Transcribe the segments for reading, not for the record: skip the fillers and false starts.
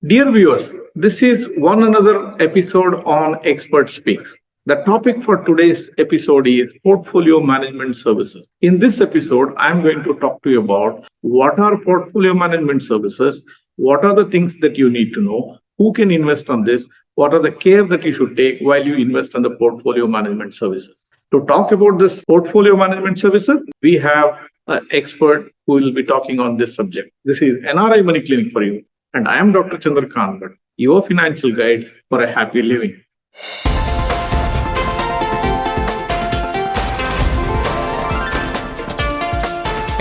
Dear viewers, this is one another episode on Expert Speaks. The topic for today's episode is portfolio management services. In this episode, I'm going to talk to you about what are portfolio management services, what are the things that you need to know, who can invest on this, what are the care that you should take while you invest on the portfolio management services. To talk about this portfolio management services, we have an expert who will be talking on this subject. This is NRI Money Clinic for you. And I am Dr. Chandrakant, your financial guide for a happy living.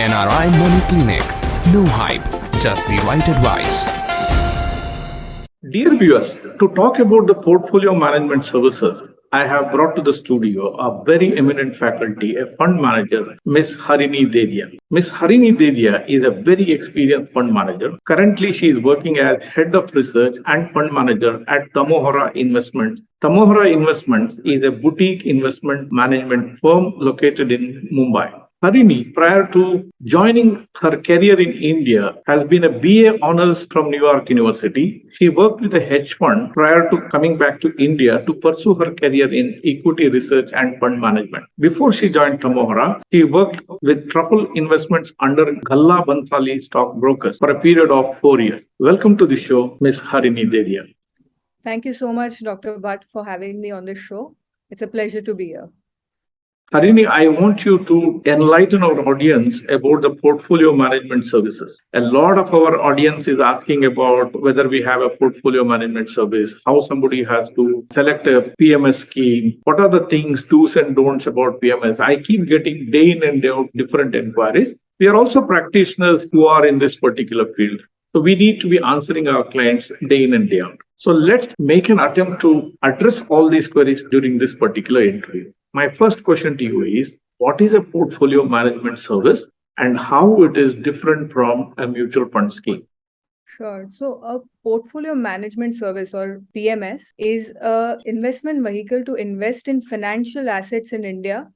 NRI Money Clinic. No hype, just the right advice. Dear viewers, to talk about the portfolio management services, I have brought to the studio a very eminent faculty, a fund manager, Ms. Harini Dedia. Ms. Harini Dedia is a very experienced fund manager. Currently, she is working as head of research and fund manager at Tamohara Investments. Tamohara Investments is a boutique investment management firm located in Mumbai. Harini, prior to joining her career in India, has been a BA honors from New York University. She worked with a hedge fund prior to coming back to India to pursue her career in equity research and fund management. Before she joined Tamohara, she worked with Truffle Investments under Ghalla Bansali stockbrokers for a period of 4 years. Welcome to the show, Ms. Harini Dedia. Thank you so much, Dr. Bhatt, for having me on this show. It's a pleasure to be here. Harini, I want you to enlighten our audience about the portfolio management services. A lot of our audience is asking about whether we have a portfolio management service, how somebody has to select a PMS scheme, what are the things, do's and don'ts about PMS. I keep getting day in and day out different inquiries. We are also practitioners who are in this particular field. So we need to be answering our clients day in and day out. So let's make an attempt to address all these queries during this particular interview. My first question to you is, what is a portfolio management service and how it is different from a mutual fund scheme? Sure. So a portfolio management service, or PMS, is an investment vehicle to invest in financial assets in India.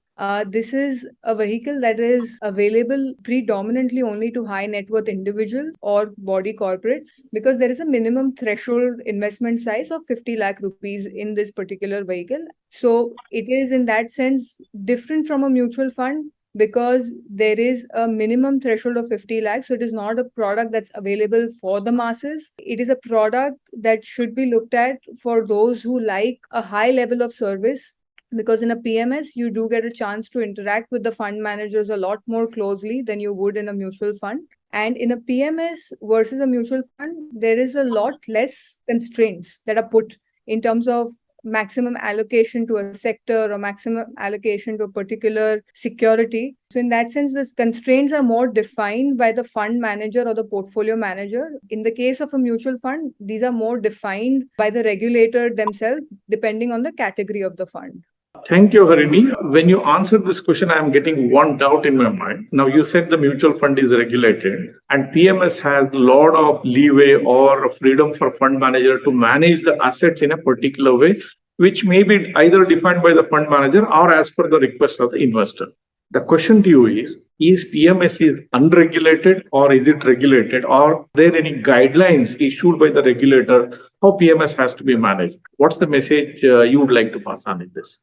This is a vehicle that is available predominantly only to high net worth individual or body corporates, because there is a minimum threshold investment size of 50 lakh rupees in this particular vehicle. So it is in that sense different from a mutual fund, because there is a minimum threshold of 50 lakhs. So it is not a product that's available for the masses. It is a product that should be looked at for those who like a high level of service. Because in a PMS, you do get a chance to interact with the fund managers a lot more closely than you would in a mutual fund. And in a PMS versus a mutual fund, there is a lot less constraints that are put in terms of maximum allocation to a sector or maximum allocation to a particular security. So in that sense, the constraints are more defined by the fund manager or the portfolio manager. In the case of a mutual fund, these are more defined by the regulator themselves, depending on the category of the fund. Thank you, Harini. When you answered this question, I'm getting one doubt in my mind. Now, you said the mutual fund is regulated and PMS has a lot of leeway or freedom for fund manager to manage the assets in a particular way, which may be either defined by the fund manager or as per the request of the investor. The question to you is PMS is unregulated or is it regulated? Or are there any guidelines issued by the regulator how PMS has to be managed? What's the message you would like to pass on in this?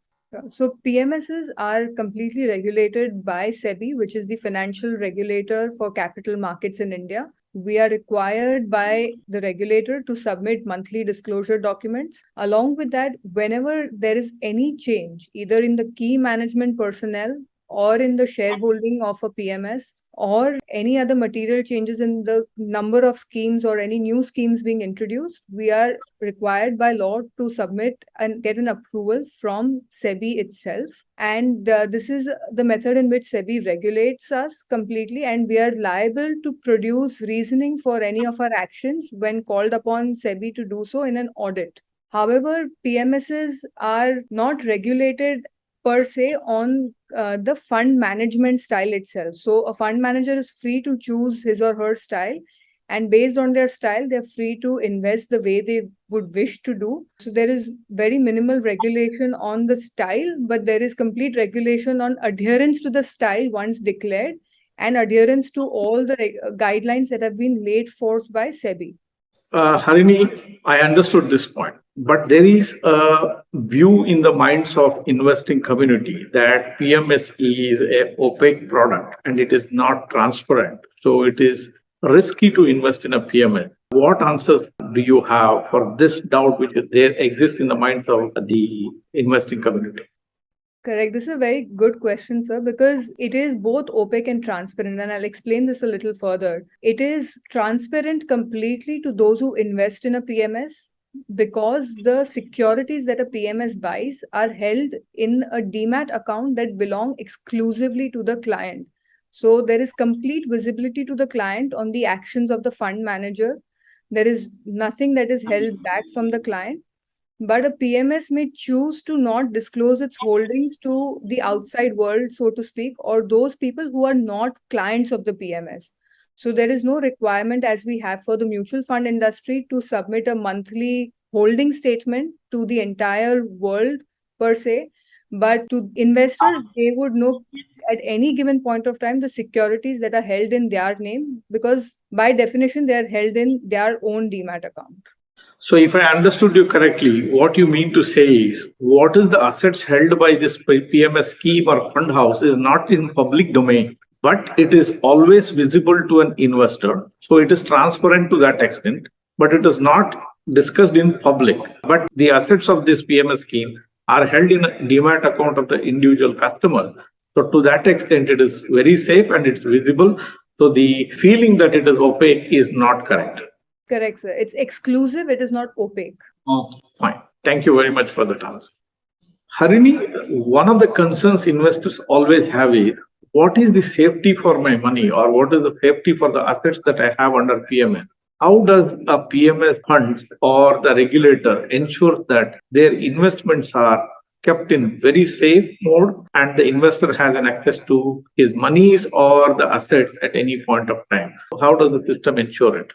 So PMSs are completely regulated by SEBI, which is the financial regulator for capital markets in India. We are required by the regulator to submit monthly disclosure documents. Along with that, whenever there is any change, either in the key management personnel or in the shareholding of a PMS, or any other material changes in the number of schemes or any new schemes being introduced, we are required by law to submit and get an approval from SEBI itself. And this is the method in which SEBI regulates us completely, and we are liable to produce reasoning for any of our actions when called upon SEBI to do so in an audit. However, PMSs are not regulated per se on the fund management style itself. So a fund manager is free to choose his or her style, and based on their style, they're free to invest the way they would wish to do. So there is very minimal regulation on the style, but there is complete regulation on adherence to the style once declared and adherence to all the guidelines that have been laid forth by SEBI. Harini, I understood this point, but there is a view in the minds of investing community that PMS is a opaque product and it is not transparent. So it is risky to invest in a PMS. What answers do you have for this doubt which is there exists in the minds of the investing community? Correct. This is a very good question, sir, because it is both opaque and transparent. And I'll explain this a little further. It is transparent completely to those who invest in a PMS because the securities that a PMS buys are held in a demat account that belong exclusively to the client. So there is complete visibility to the client on the actions of the fund manager. There is nothing that is held back from the client. But a PMS may choose to not disclose its holdings to the outside world, so to speak, or those people who are not clients of the PMS. So there is no requirement, as we have for the mutual fund industry, to submit a monthly holding statement to the entire world per se. But to investors, they would know at any given point of time the securities that are held in their name because by definition, they are held in their own demat account. So, if I understood you correctly, what you mean to say is what is the assets held by this PMS scheme or fund house is not in public domain, but it is always visible to an investor. So, it is transparent to that extent, but it is not discussed in public. But the assets of this PMS scheme are held in a demat account of the individual customer. So, to that extent, it is very safe and it's visible. So, the feeling that it is opaque is not correct. Correct, sir. It's exclusive, it is not opaque. Oh, fine. Thank you very much for that answer. Harini, one of the concerns investors always have is what is the safety for my money or what is the safety for the assets that I have under PMS? How does a PMS fund or the regulator ensure that their investments are kept in very safe mode and the investor has an access to his monies or the assets at any point of time? How does the system ensure it?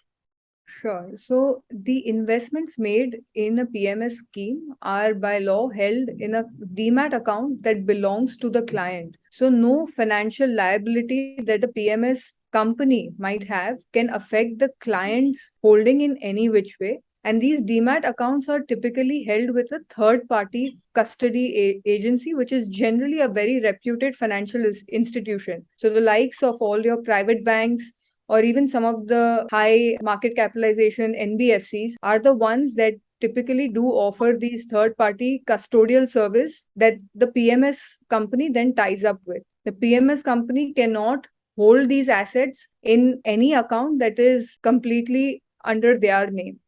Sure. So the investments made in a PMS scheme are by law held in a demat account that belongs to the client. So no financial liability that a PMS company might have can affect the client's holding in any which way. And these demat accounts are typically held with a third party custody agency, which is generally a very reputed financial institution. So the likes of all your private banks, or even some of the high market capitalization NBFCs are the ones that typically do offer these third-party custodial service that the PMS company then ties up with. The PMS company cannot hold these assets in any account that is completely under their name.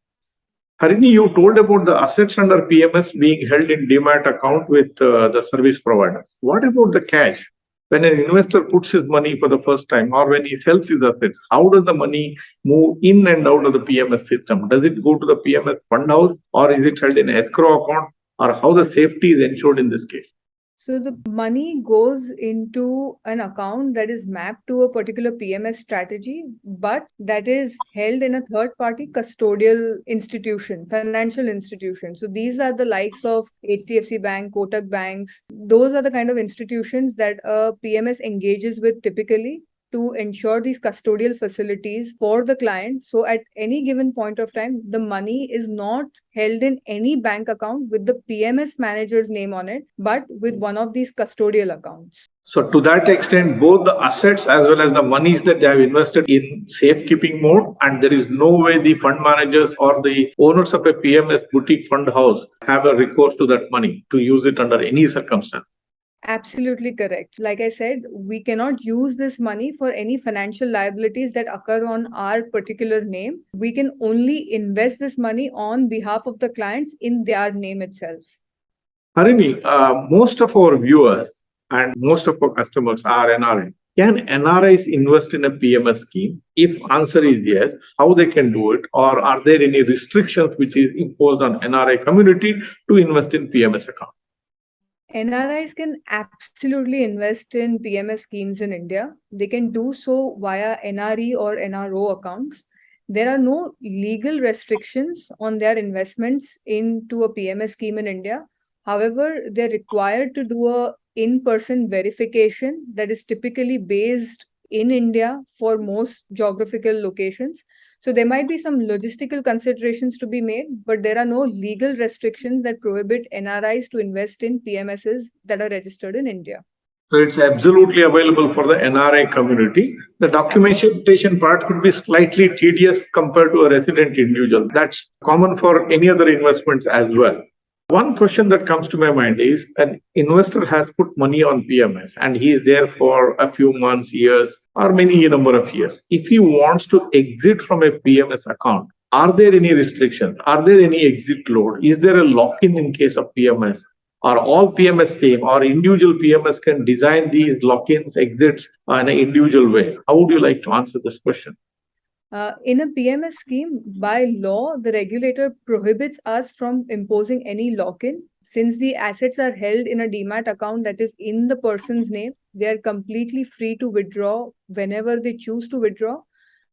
Harini, you told about the assets under PMS being held in demat account with the service provider. What about the cash? When an investor puts his money for the first time or when he sells his assets, how does the money move in and out of the PMS system? Does it go to the PMS fund house or is it held in escrow account or how the safety is ensured in this case? So the money goes into an account that is mapped to a particular PMS strategy, but that is held in a third-party custodial institution, financial institution. So these are the likes of HDFC Bank, Kotak banks. Those are the kind of institutions that a PMS engages with typically to ensure these custodial facilities for the client. So at any given point of time, the money is not held in any bank account with the PMS manager's name on it, but with one of these custodial accounts. So to that extent, both the assets as well as the monies that they have invested in safekeeping mode, and there is no way the fund managers or the owners of a PMS boutique fund house have a recourse to that money to use it under any circumstance. Absolutely correct. Like I said, we cannot use this money for any financial liabilities that occur on our particular name. We can only invest this money on behalf of the clients in their name itself. Harini, most of our viewers and most of our customers are NRI. Can NRIs invest in a PMS scheme? If answer is yes, how they can do it? Or are there any restrictions which is imposed on NRI community to invest in PMS account? NRIs can absolutely invest in PMS schemes in India. They can do so via NRE or NRO accounts. There are no legal restrictions on their investments into a PMS scheme in India. However, they're required to do a in-person verification that is typically based in India for most geographical locations. So there might be some logistical considerations to be made, but there are no legal restrictions that prohibit NRIs to invest in PMSs that are registered in India. So it's absolutely available for the NRI community. The documentation part could be slightly tedious compared to a resident individual. That's common for any other investments as well. One question that comes to my mind is an investor has put money on PMS and he is there for a few months, years, or many number of years. If he wants to exit from a PMS account, are there any restrictions? Are there any exit load? Is there a lock-in in case of PMS? Or all PMS team or individual PMS can design these lock-ins, exits in an individual way? How would you like to answer this question? In a PMS scheme, by law, the regulator prohibits us from imposing any lock-in. Since the assets are held in a demat account that is in the person's name, they are completely free to withdraw whenever they choose to withdraw.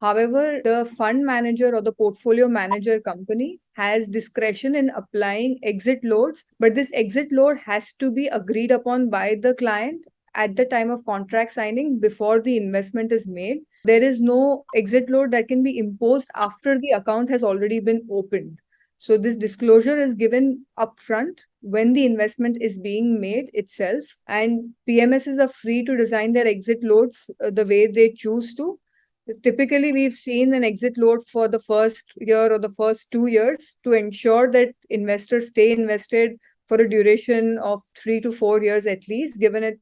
However, the fund manager or the portfolio manager company has discretion in applying exit loads, but this exit load has to be agreed upon by the client at the time of contract signing before the investment is made. There is no exit load that can be imposed after the account has already been opened. So this disclosure is given upfront when the investment is being made itself, and PMSs are free to design their exit loads the way they choose to. Typically, we've seen an exit load for the first year or the first 2 years to ensure that investors stay invested for a duration of 3 to 4 years at least, given it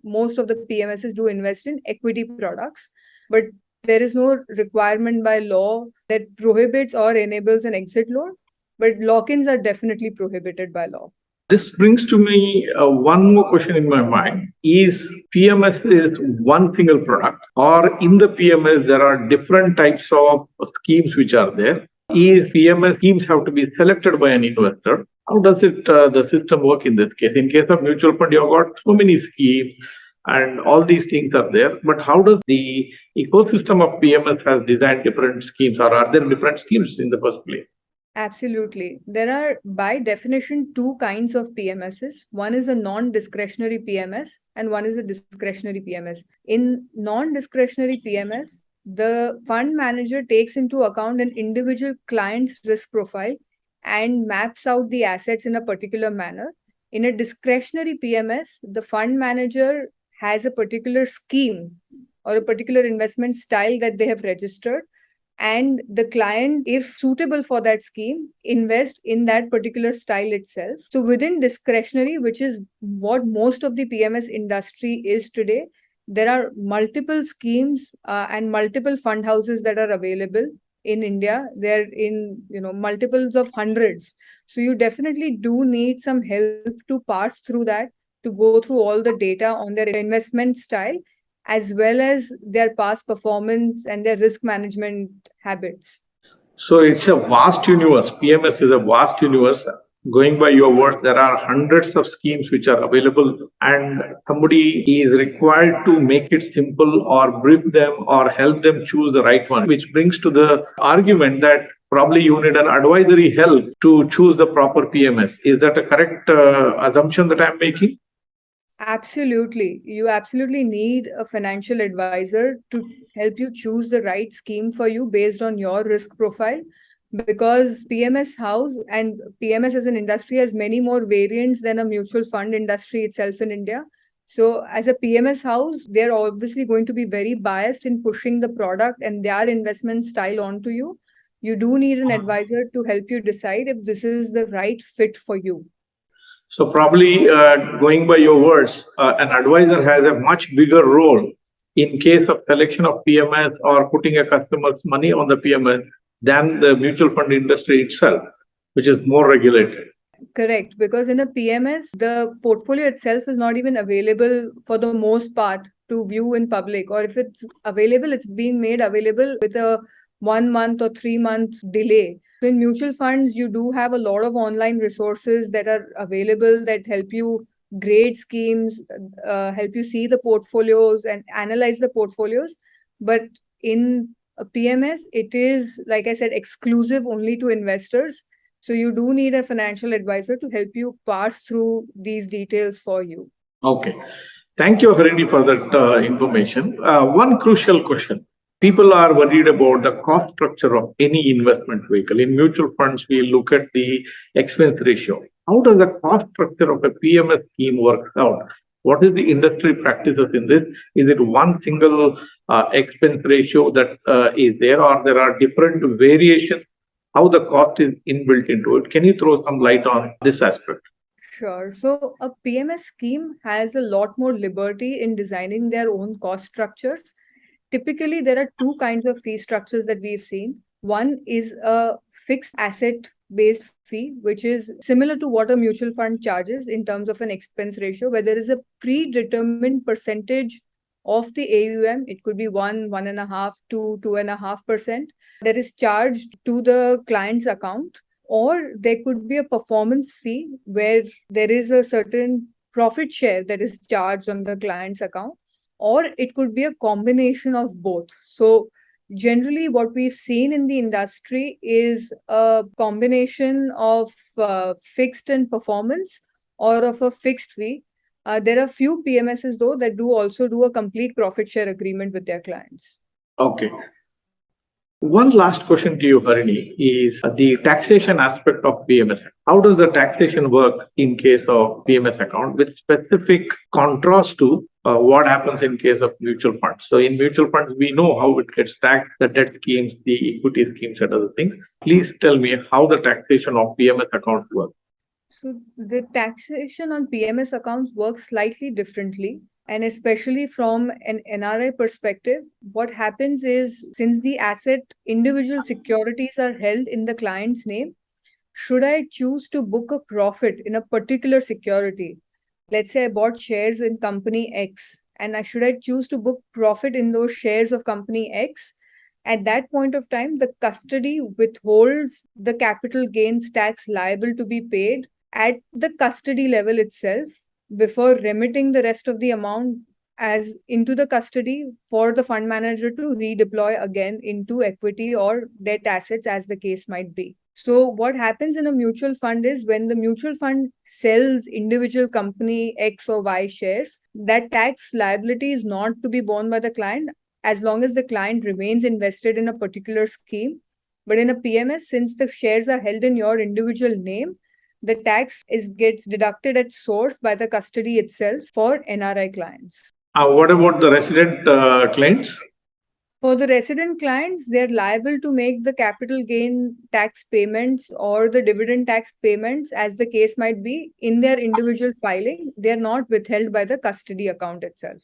most of the PMSs do invest in equity products. But there is no requirement by law that prohibits or enables an exit load, but lock-ins are definitely prohibited by law. This brings to me one more question in my mind. Is PMS is one single product, or in the PMS there are different types of schemes which are there? Is PMS schemes have to be selected by an investor? How does it the system work in this case? In case of mutual fund, you've got so many schemes and all these things are there. But how does the ecosystem of PMS has designed different schemes, or are there different schemes in the first place? Absolutely. There are, by definition, two kinds of PMSs. One is a non-discretionary PMS and one is a discretionary PMS. In non-discretionary PMS, the fund manager takes into account an individual client's risk profile and maps out the assets in a particular manner. In a discretionary PMS, the fund manager has a particular scheme or a particular investment style that they have registered, and the client, if suitable for that scheme, invest in that particular style itself. So within discretionary, which is what most of the PMS industry is today, there are multiple schemes and multiple fund houses that are available in India. They're in multiples of hundreds. So you definitely do need some help to parse through that, to go through all the data on their investment style, as well as their past performance and their risk management habits. So it's a vast universe. PMS is a vast universe. Going by your words, there are hundreds of schemes which are available, and somebody is required to make it simple or brief them or help them choose the right one, which brings to the argument that probably you need an advisory help to choose the proper PMS. Is that a correct assumption that I'm making? Absolutely. You absolutely need a financial advisor to help you choose the right scheme for you based on your risk profile, because PMS house and PMS as an industry has many more variants than a mutual fund industry itself in India. So as a PMS house, they're obviously going to be very biased in pushing the product and their investment style onto you. You do need an advisor to help you decide if this is the right fit for you. So probably going by your words, an advisor has a much bigger role in case of selection of PMS or putting a customer's money on the PMS than the mutual fund industry itself, which is more regulated. Correct, because in a PMS, the portfolio itself is not even available for the most part to view in public, or if it's available, it's being made available with a 1 month or 3 month delay. So in mutual funds, you do have a lot of online resources that are available that help you grade schemes, help you see the portfolios and analyze the portfolios. But in a PMS, it is, like I said, exclusive only to investors. So you do need a financial advisor to help you parse through these details for you. Okay. Thank you, Harini, for that information. One crucial question. People are worried about the cost structure of any investment vehicle. In mutual funds, we look at the expense ratio. How does the cost structure of a PMS scheme work out? What is the industry practices in this? Is it one single expense ratio that is there, or there are different variations? How the cost is inbuilt into it? Can you throw some light on this aspect? Sure. So a PMS scheme has a lot more liberty in designing their own cost structures. Typically, there are two kinds of fee structures that we've seen. One is a fixed asset based fee, which is similar to what a mutual fund charges in terms of an expense ratio, where there is a predetermined percentage of the AUM. It could be 1.5 to 2.5% that is charged to the client's account. Or there could be a performance fee where there is a certain profit share that is charged on the client's account, or it could be a combination of both. So generally what we've seen in the industry is a combination of fixed and performance, or of a fixed fee. There are few PMSs though that also do a complete profit share agreement with their clients. Okay. One last question to you, Harini, is the taxation aspect of PMS. How does the taxation work in case of PMS account, with specific contrast to what happens in case of mutual funds? So in mutual funds, we know how it gets taxed, the debt schemes, the equity schemes, and other things. Please tell me how the taxation of PMS accounts work. So the taxation on PMS accounts works slightly differently. And especially from an NRI perspective, what happens is, since the asset individual securities are held in the client's name, should I choose to book a profit in a particular security? Let's say I bought shares in company X, and should I choose to book profit in those shares of company X? At that point of time, the custody withholds the capital gains tax liable to be paid at the custody level itself, before remitting the rest of the amount as into the custody for the fund manager to redeploy again into equity or debt assets, as the case might be. So what happens in a mutual fund is, when the mutual fund sells individual company X or Y shares, that tax liability is not to be borne by the client as long as the client remains invested in a particular scheme. But in a PMS, since the shares are held in your individual name, the tax gets deducted at source by the custody itself for NRI clients. What about the resident clients? For the resident clients, they're liable to make the capital gain tax payments or the dividend tax payments, as the case might be, in their individual filing. They're not withheld by the custody account itself.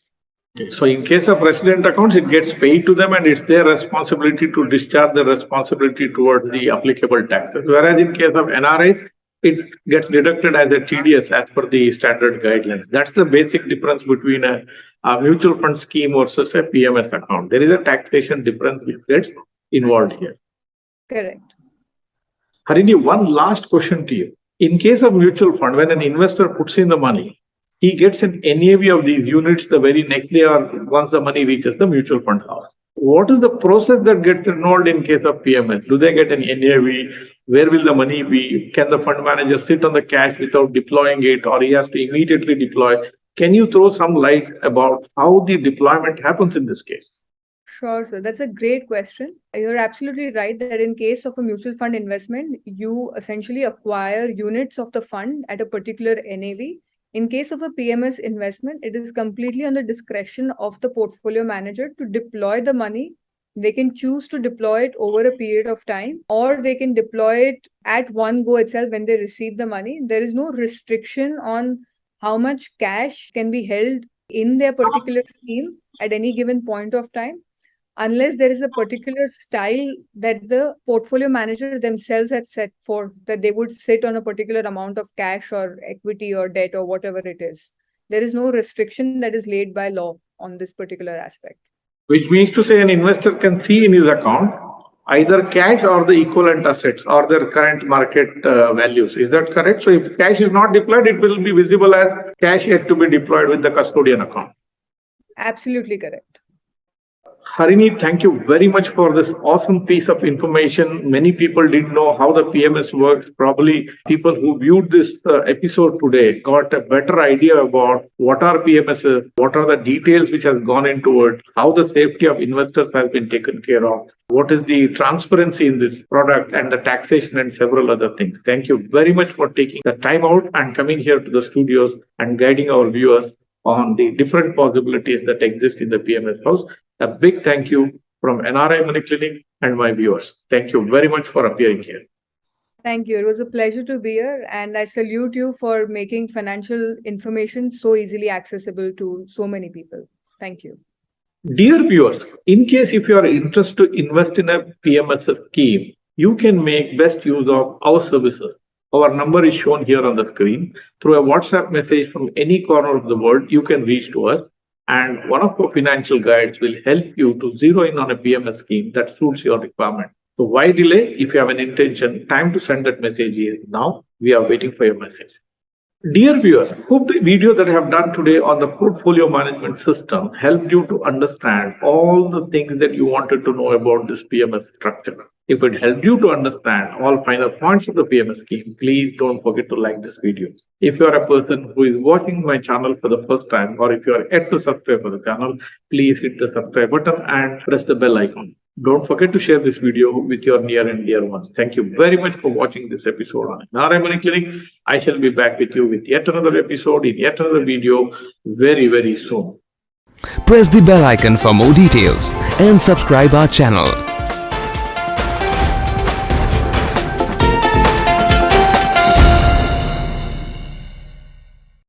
Okay. So in case of resident accounts, it gets paid to them and it's their responsibility to discharge the responsibility towards the applicable taxes. Whereas in case of NRIs, it gets deducted as a TDS as per the standard guidelines. That's the basic difference between a mutual fund scheme versus a PMS account. There is a taxation difference which gets involved here. Correct. Harini, one last question to you. In case of mutual fund, when an investor puts in the money, he gets an NAV of these units the very next day or once the money reaches the mutual fund house. What is the process that gets involved in case of PMS? Do they get an NAV? Where will the money be? Can the fund manager sit on the cash without deploying it, or he has to immediately deploy? Can you throw some light about how the deployment happens in this case? Sure, sir. That's a great question. You're absolutely right that in case of a mutual fund investment, you essentially acquire units of the fund at a particular NAV. In case of a PMS investment, it is completely on the discretion of the portfolio manager to deploy the money. They can choose to deploy it over a period of time, or they can deploy it at one go itself when they receive the money. There is no restriction on how much cash can be held in their particular scheme at any given point of time, unless there is a particular style that the portfolio manager themselves had set for, that they would sit on a particular amount of cash or equity or debt or whatever it is. There is no restriction that is laid by law on this particular aspect. Which means to say an investor can see in his account either cash or the equivalent assets or their current market values. Is that correct? So if cash is not deployed, it will be visible as cash yet to be deployed with the custodian account. Absolutely correct. Harini, thank you very much for this awesome piece of information. Many people didn't know how the PMS works. Probably people who viewed this episode today got a better idea about what are PMSs, what are the details which has gone into it, how the safety of investors has been taken care of, what is the transparency in this product, and the taxation and several other things. Thank you very much for taking the time out and coming here to the studios and guiding our viewers on the different possibilities that exist in the PMS house. A big thank you from NRI Money Clinic and my viewers. Thank you very much for appearing here. Thank you. It was a pleasure to be here, and I salute you for making financial information so easily accessible to so many people. Thank you. Dear viewers, in case if you are interested to invest in a PMS scheme, you can make best use of our services. Our number is shown here on the screen. Through a WhatsApp message from any corner of the world, you can reach to us. And one of our financial guides will help you to zero in on a PMS scheme that suits your requirement. So why delay? If you have an intention, time to send that message is now. We are waiting for your message. Dear viewers, hope the video that I have done today on the portfolio management system helped you to understand all the things that you wanted to know about this PMS structure. If it helped you to understand all final points of the PMS scheme, please don't forget to like this video. If you are a person who is watching my channel for the first time, or if you are yet to subscribe for the channel, please hit the subscribe button and press the bell icon. Don't forget to share this video with your near and dear ones. Thank you very much for watching this episode on NRI Money Clinic. I shall be back with you with yet another episode in yet another video very, very soon. Press the bell icon for more details and subscribe our channel.